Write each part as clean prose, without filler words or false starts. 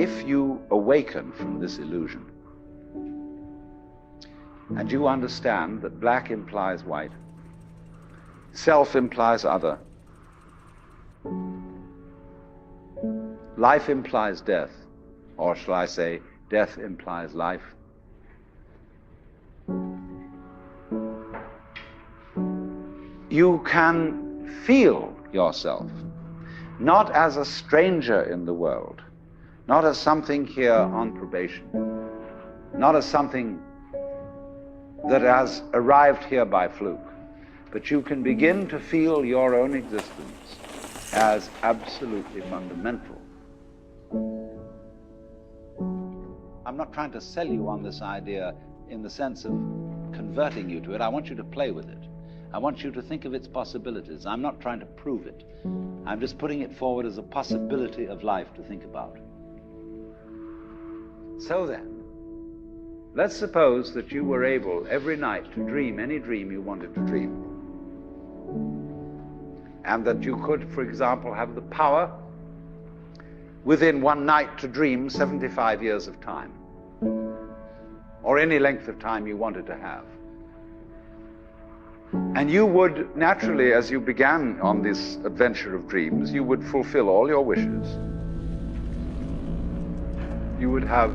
if you awaken from this illusion, and you understand that black implies white, self implies other, life implies death, or shall I say, death implies life, you can feel yourself not as a stranger in the world, not as something here on probation, not as something that has arrived here by fluke, but you can begin to feel your own existence as absolutely fundamental. I'm not trying to sell you on this idea in the sense of converting you to it. I want you to play with it. I want you to think of its possibilities. I'm not trying to prove it. I'm just putting it forward as a possibility of life to think about. So then, let's suppose that you were able every night to dream any dream you wanted to dream. And that you could, for example, have the power within one night to dream 75 years of time, or any length of time you wanted to have. And you would naturally, as you began on this adventure of dreams, you would fulfill all your wishes. You would have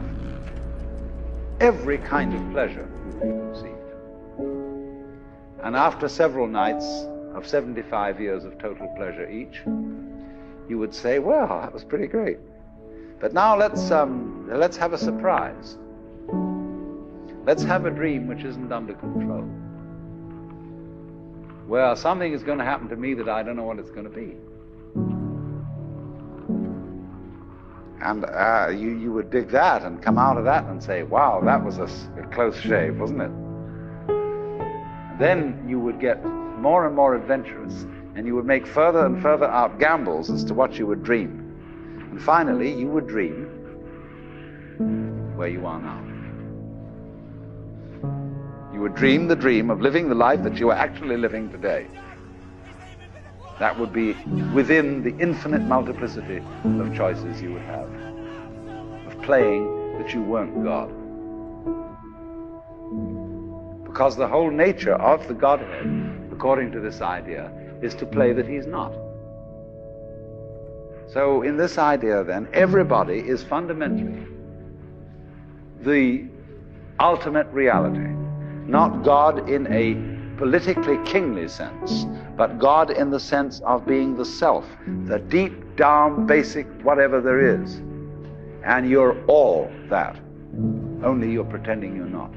every kind of pleasure you conceived. And after several nights of 75 years of total pleasure each, you would say, well, that was pretty great. But now let's have a surprise. Let's have a dream which isn't under control. Well, something is going to happen to me that I don't know what it's going to be. And you would dig that and come out of that and say, wow, that was a close shave, wasn't it? Then you would get more and more adventurous, and you would make further and further out gambles as to what you would dream. And finally, you would dream where you are now. You would dream the dream of living the life that you are actually living today. That would be within the infinite multiplicity of choices you would have, of playing that you weren't God. Because the whole nature of the Godhead, according to this idea, is to play that he's not. So in this idea then, everybody is fundamentally the ultimate reality. Not God in a politically kingly sense, but God in the sense of being the self, the deep down basic whatever there is. And you're all that, only you're pretending you're not.